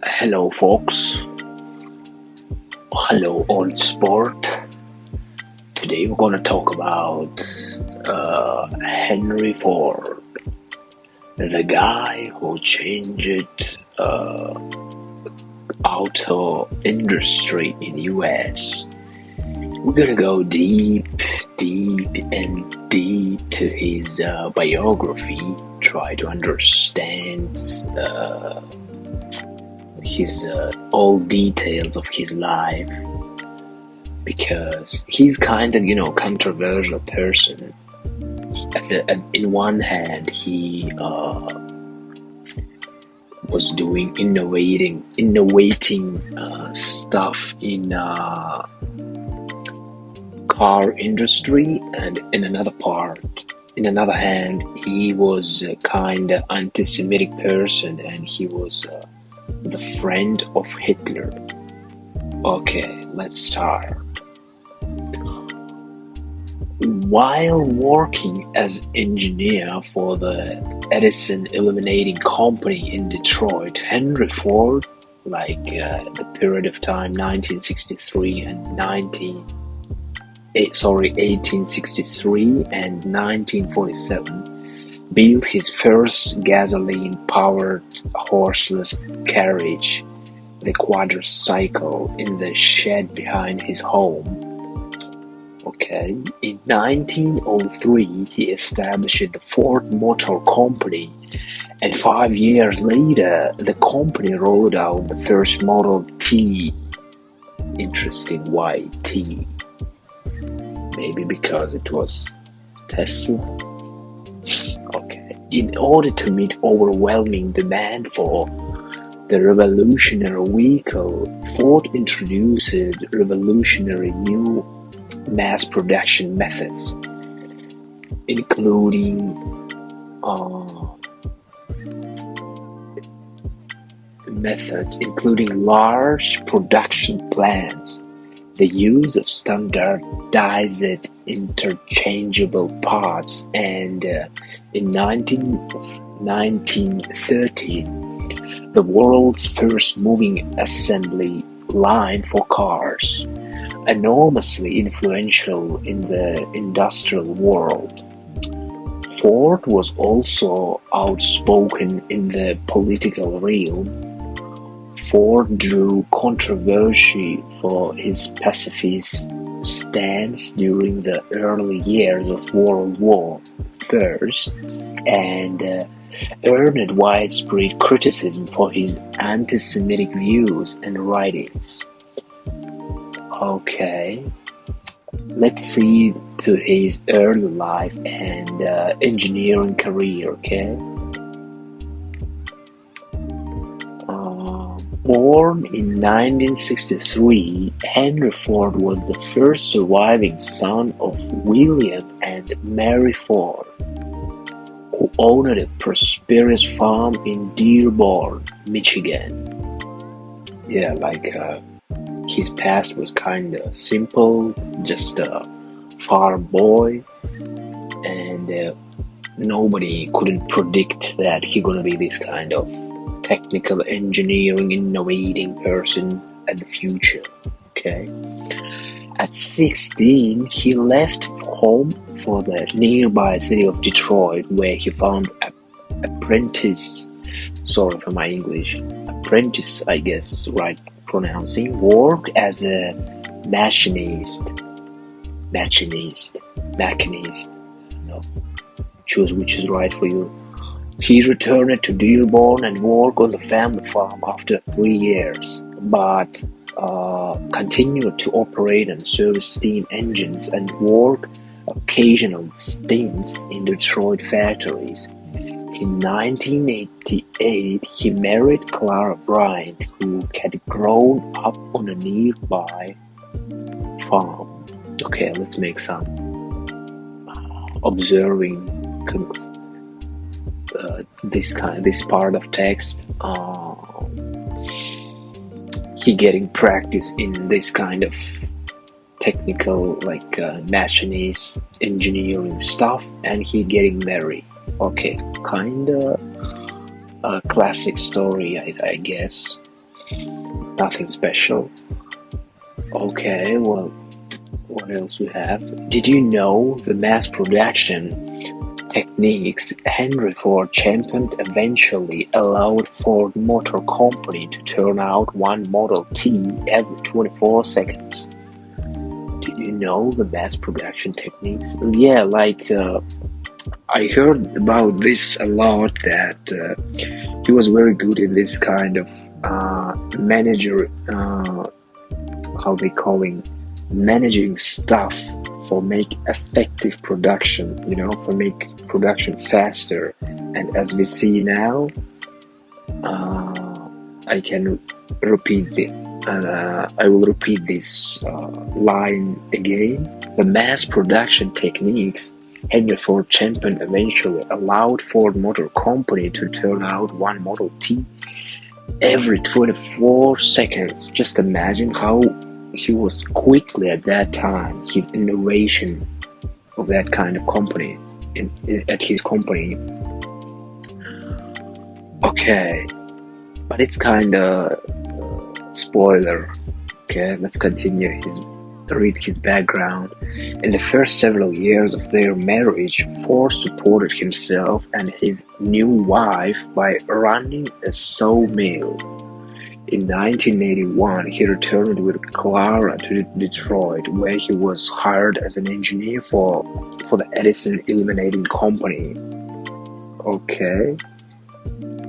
Hello, folks. Hello, old sport. Today we're gonna talk about Henry Ford, the guy who changed auto industry in US. We're gonna go deep to his biography. Try to understand his all details of his life, because he's kind of controversial person. In one hand, he was doing innovating stuff in car industry, and in another hand, he was a kind of anti-Semitic person, and he was the friend of Hitler. Okay, let's start. While working as engineer for the Edison Illuminating Company in Detroit, Henry Ford, the period of time 1863 and 1947, built his first gasoline-powered horseless carriage, the quadricycle, in the shed behind his home. Okay. In 1903, he established the Ford Motor Company, and 5 years later, the company rolled out the first Model T. Interesting, why T? Maybe because it was Tesla? Okay. In order to meet overwhelming demand for the revolutionary vehicle, Ford introduced revolutionary new mass production methods, including large production plants, the use of standardized interchangeable parts, and in 1913, the world's first moving assembly line for cars, enormously influential in the industrial world. Ford was also outspoken in the political realm. Ford drew controversy for his pacifist stance during the early years of World War I, and earned widespread criticism for his anti-Semitic views and writings. Okay, let's see to his early life and engineering career, okay? Born in 1963, Henry Ford was the first surviving son of William and Mary Ford, who owned a prosperous farm in Dearborn, Michigan. Yeah, his past was kind of simple, just a farm boy, and nobody couldn't predict that he gonna be this kind of technical engineering innovating person at the future. Okay. At 16, he left home for the nearby city of Detroit, where he found apprentice, sorry for my English, apprentice, I guess, right pronouncing, work as a machinist. No, choose which is right for you. He returned to Dearborn and worked on the family farm after 3 years, but continued to operate and service steam engines and work occasional stints in Detroit factories. In 1988, he married Clara Bryant, who had grown up on a nearby farm. Okay, let's make some observing this part of text. He getting practice in this kind of technical, machinist engineering stuff, and he getting married. Okay, kinda a classic story, I guess. Nothing special. Okay, well, what else we have? Did you know the mass production techniques Henry Ford championed eventually allowed Ford Motor Company to turn out one Model T every 24 seconds? Did you know the mass production techniques? Yeah, I heard about this a lot, that he was very good in this kind of manager, how they calling, managing stuff for make effective production, for make production faster. And as we see now, I can repeat I will repeat this line again. The mass production techniques Henry Ford championed eventually allowed Ford Motor Company to turn out one Model T every 24 seconds. Just imagine how he was quickly at that time, his innovation of that kind of company, at his company. Okay, but it's kind of spoiler. Okay, let's continue read his background. In the first several years of their marriage, Ford supported himself and his new wife by running a sawmill. In 1981, he returned with Clara to Detroit, where he was hired as an engineer for the Edison Illuminating Company. Okay,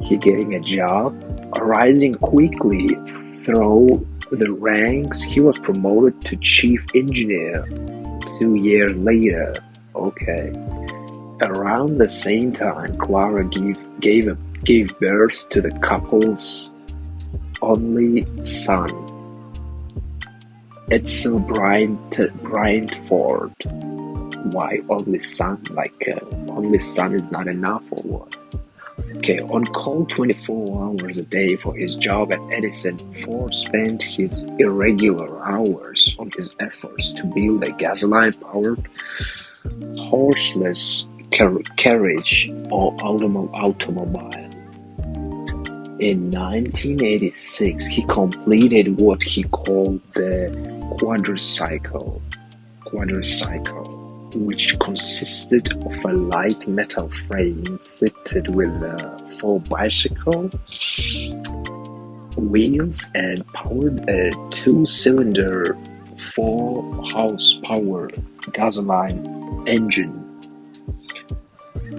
he getting a job. Rising quickly through the ranks, he was promoted to chief engineer 2 years later. Okay. Around the same time, Clara gave birth to the couple's only son, Edsel Bryant Ford. Why only son? Only son is not enough or what? Okay, on call 24 hours a day for his job at Edison, Ford spent his irregular hours on his efforts to build a gasoline-powered, horseless carriage or automobile. In 1986, he completed what he called the quadricycle, which consisted of a light metal frame fitted with 4 bicycle wheels and powered a 2-cylinder 4-horsepower gasoline engine.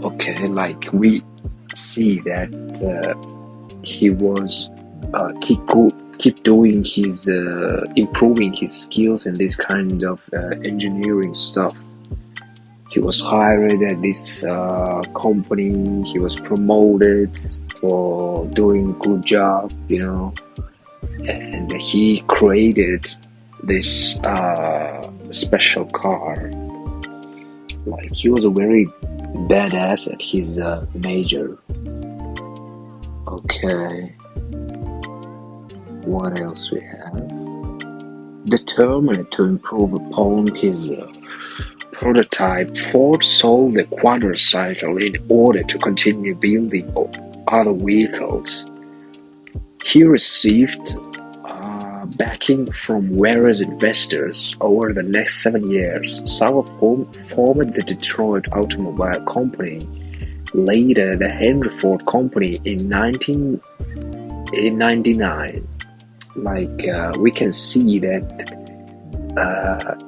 Okay, we see that he was keep doing his improving his skills in this kind of engineering stuff. He was hired at this company. He was promoted for doing good job, and he created this special car. He was a very badass at his major. Okay, what else we have? Determined to improve upon his prototype, Ford sold the quadricycle in order to continue building other vehicles. He received backing from various investors over the next 7 years, some of whom formed the Detroit Automobile Company, later the Henry Ford Company in 1999. We can see that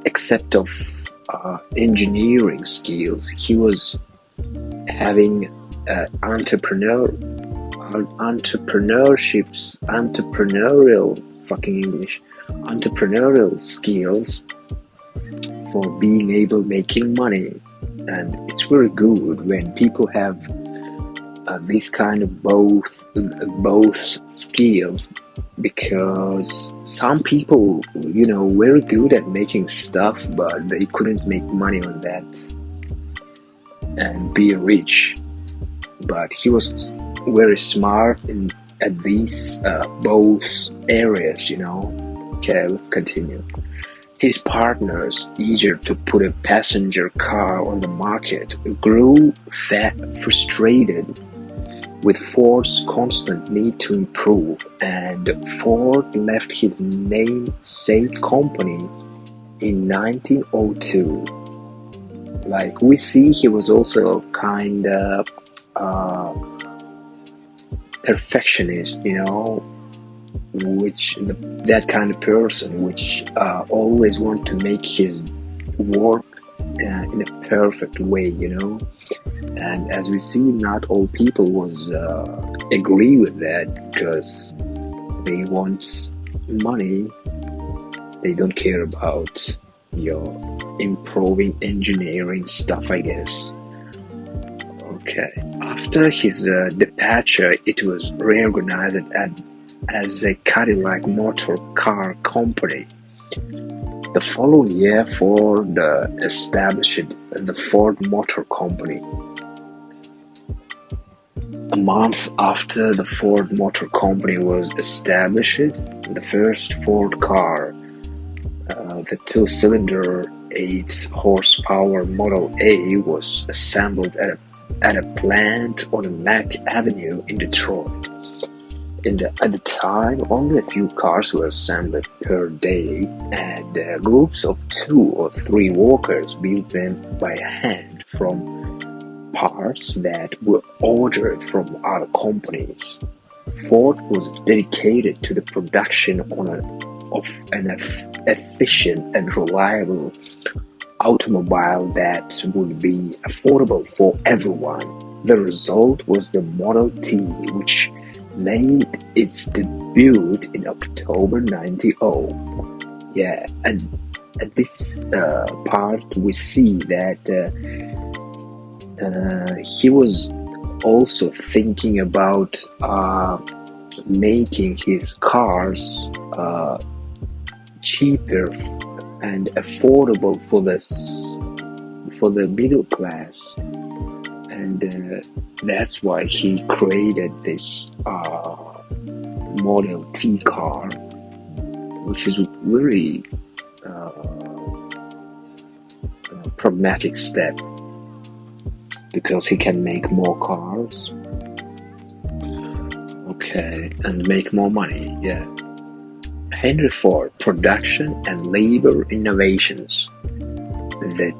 except of engineering skills, he was having entrepreneurial skills for being able making money. And it's very good when people have this kind of both skills, because some people, very good at making stuff, but they couldn't make money on that and be rich. But he was very smart at these both areas, Okay, let's continue. His partners, eager to put a passenger car on the market, grew frustrated with Ford's constant need to improve, and Ford left his namesake company in 1902. Like we see, he was also kind of perfectionist, that kind of person which always want to make his work in a perfect way, And as we see, not all people agree with that, because they want money. They don't care about your improving engineering stuff, I guess. Okay. After his departure, it was reorganized as a Cadillac motor car company. The following year, Ford established the Ford Motor Company. A month after the Ford Motor Company was established, the first Ford car, the two-cylinder 8-horsepower Model A, was assembled at a plant on Mack Avenue in Detroit. At the time, only a few cars were assembled per day, and groups of 2 or 3 workers built them by hand from parts that were ordered from other companies. Ford was dedicated to the production of an efficient and reliable automobile that would be affordable for everyone. The result was the Model T, which made its debut in October 1990. Yeah, and at this part we see that he was also thinking about making his cars cheaper and affordable for the middle class, and that's why he created this Model T car, which is a very pragmatic step, because he can make more cars, okay, and make more money. Yeah. Henry Ford, production and labor innovations. The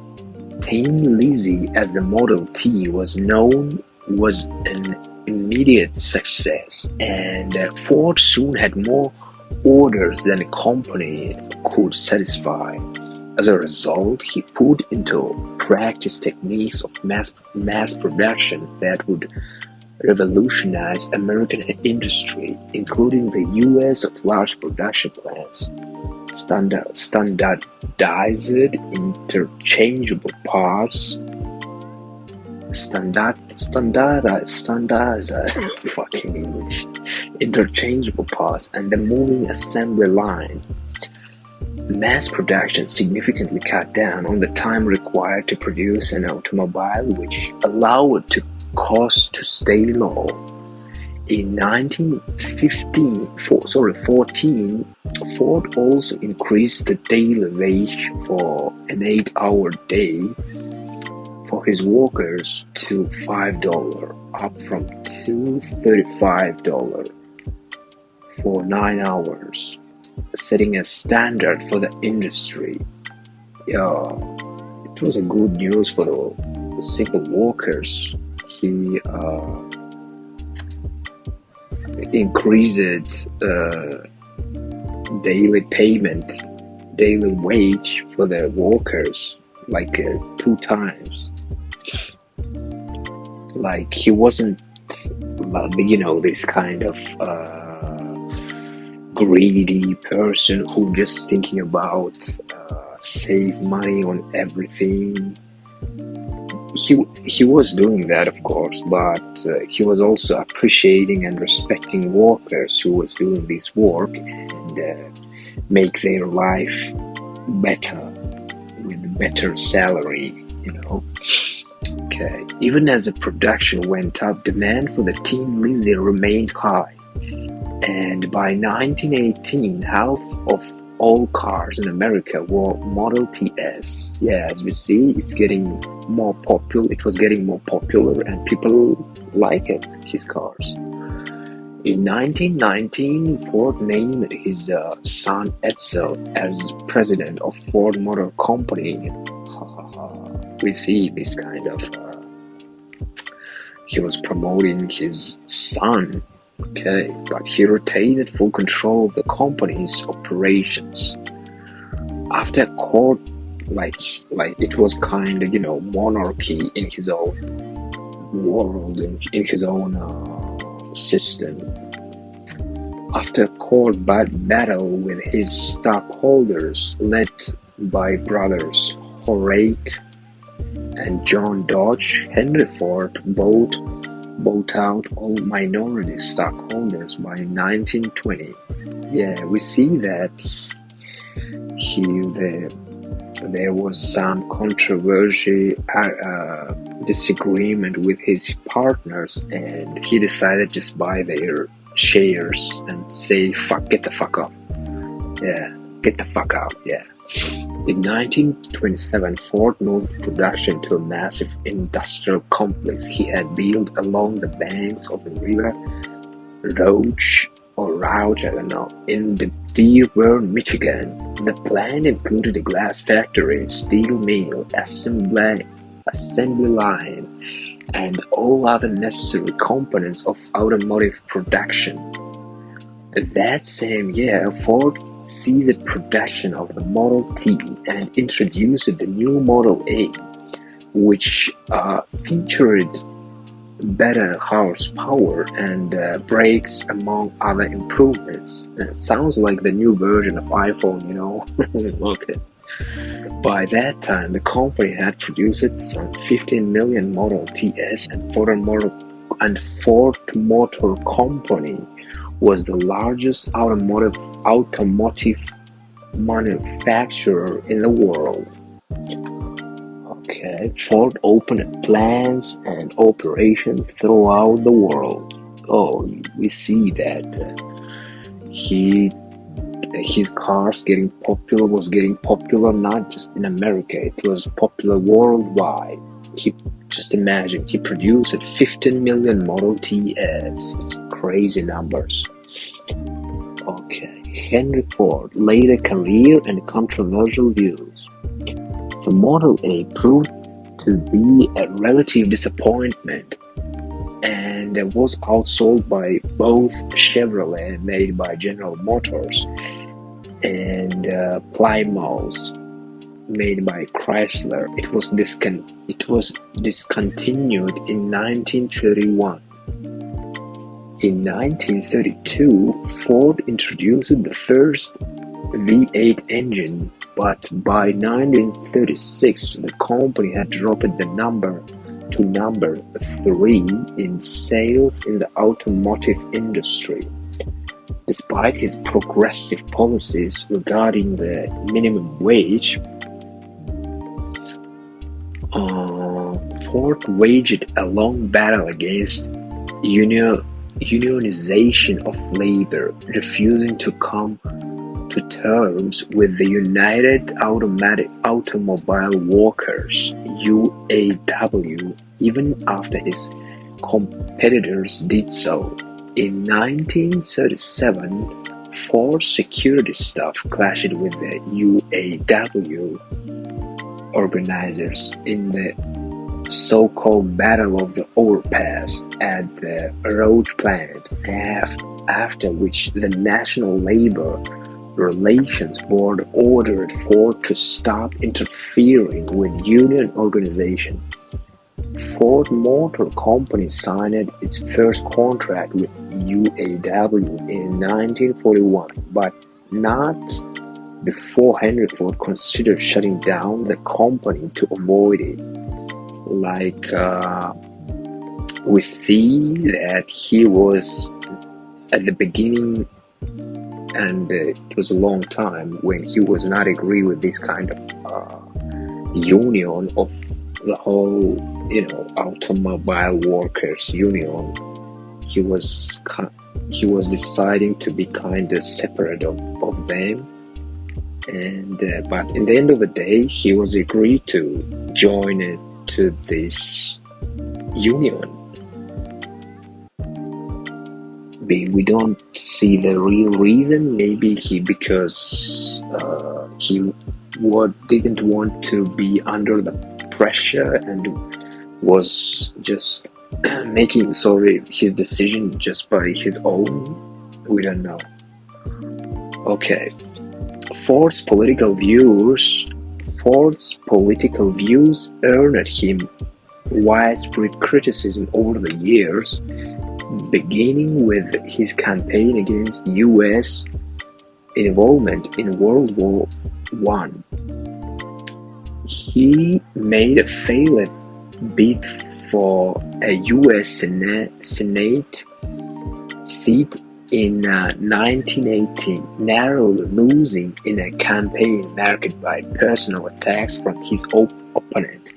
Tin Lizzie, as the Model T was known, was an immediate success, and Ford soon had more orders than the company could satisfy. As a result, he put into practice techniques of mass production that would revolutionize American industry, including the use of large production plants, standardized interchangeable parts, fucking English, interchangeable parts, and the moving assembly line. Mass production significantly cut down on the time required to produce an automobile, which allowed the cost to stay low. In 1914, Ford also increased the daily wage for an 8-hour day for his workers to $5, up from $2.35 for 9 hours, setting a standard for the industry. Yeah, it was a good news for the simple workers. He increased daily wage for the workers like 2 times. Like he wasn't, this kind of greedy person who just thinking about save money on everything. He was doing that, of course, but he was also appreciating and respecting workers who was doing this work and make their life better with better salary, Okay. Even as the production went up, demand for the Tin Lizzie remained high, and by 1918, half of all cars in America were Model TS. Yeah, as we see, it's getting more popular. It was getting more popular, and people like it, his cars. In 1919, Ford named his son Edsel as president of Ford Motor Company. We see this kind of. He was promoting his son. Okay, but he retained full control of the company's operations. After court, like it was kind of monarchy in his own world, in his own system. After a court battle with his stockholders, led by brothers Horace and John Dodge, Henry Ford bought out all minority stockholders by 1920. Yeah, we see that there was some controversy, disagreement with his partners, and he decided just buy their shares and say, get the fuck up. Yeah, get the fuck out, yeah. In 1927, Ford moved production to a massive industrial complex he had built along the banks of the river Rouge, in the Dearborn, Michigan. The plant included a glass factory, steel mill, assembly line, and all other necessary components of automotive production. That same year, Ford ceased production of the Model T and introduced the new Model A, which featured better horsepower and brakes, among other improvements. It sounds like the new version of iPhone, Okay. By that time, the company had produced some 15 million Model TS, and Ford Motor Company was the largest automotive manufacturer in the world. Okay, Ford opened plants and operations throughout the world. Oh, we see that his cars was getting popular not just in America, it was popular worldwide. Just imagine, he produced 15 million Model TS. It's crazy numbers. Okay, Henry Ford, later career and controversial views. The Model A proved to be a relative disappointment and was outsold by both Chevrolet, made by General Motors, and Plymouth, made by Chrysler. It was discontinued in 1931. In 1932, Ford introduced the first V8 engine, but by 1936, the company had dropped the number to number 3 in sales in the automotive industry. Despite his progressive policies regarding the minimum wage, Ford waged a long battle against unionization of labor, refusing to come to terms with the United Automobile Workers (UAW), even after his competitors did so. In 1937, Ford security staff clashed with the UAW organizers in the so-called Battle of the Overpass at the Rouge plant, after which the National Labor Relations Board ordered Ford to stop interfering with union organization. Ford Motor Company signed its first contract with UAW in 1941, but not before Henry Ford considered shutting down the company to avoid it. We see that he was at the beginning, and it was a long time when he was not agree with this kind of union of the whole, automobile workers union. He was deciding to be kind of separate of them. and but in the end of the day, he was agreed to join it to this union. We don't see the real reason. Maybe because he didn't want to be under the pressure and was just making his decision just by his own. We don't know. Okay. Ford's political views earned him widespread criticism over the years, beginning with his campaign against U.S. involvement in World War I. He made a failed bid for a U.S. Senate seat in 1918, narrowly losing in a campaign marked by personal attacks from his opponent.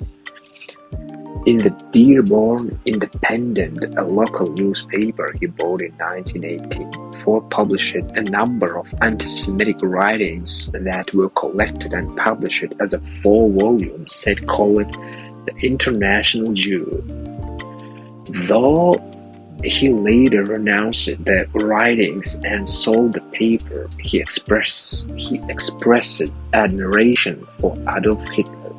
In the Dearborn Independent, a local newspaper he bought in 1918, Ford published a number of anti-Semitic writings that were collected and published as a 4-volume set called The International Jew. Though he later renounced the writings and sold the paper, he expressed admiration for Adolf Hitler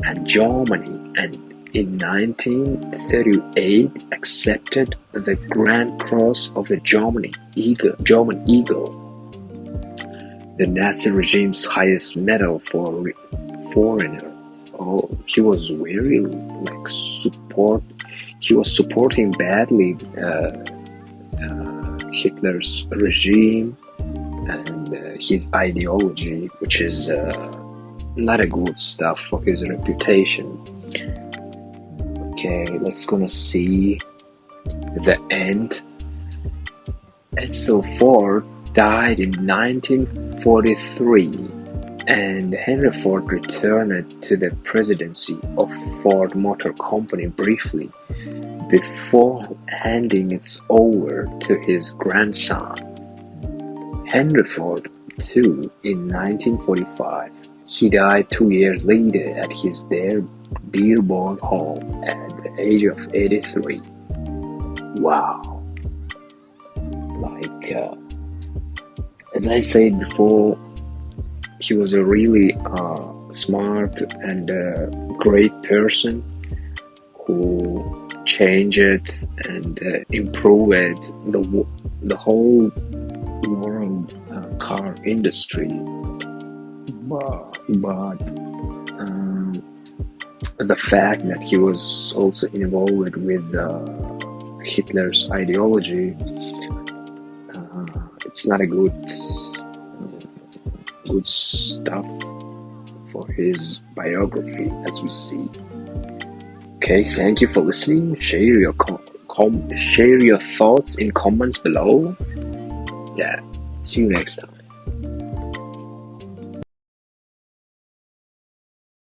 and Germany, and in 1938 accepted the Grand Cross of the German Eagle, the Nazi regime's highest medal for foreigner. Oh, he was very He was supporting badly Hitler's regime and his ideology, which is not a good stuff for his reputation. Okay, let's gonna see the end. Edsel Ford died in 1943, and Henry Ford returned to the presidency of Ford Motor Company briefly before handing it over to his grandson, Henry Ford II, in 1945. He died 2 years later at his Dearborn home at the age of 83. Wow. As I said before, he was a really smart and great person who changed and improved the whole world car industry. But the fact that he was also involved with Hitler's ideology, it's not a good stuff for his biography, as we see. Okay, thank you for listening. Share your thoughts in comments below. Yeah, see you next time.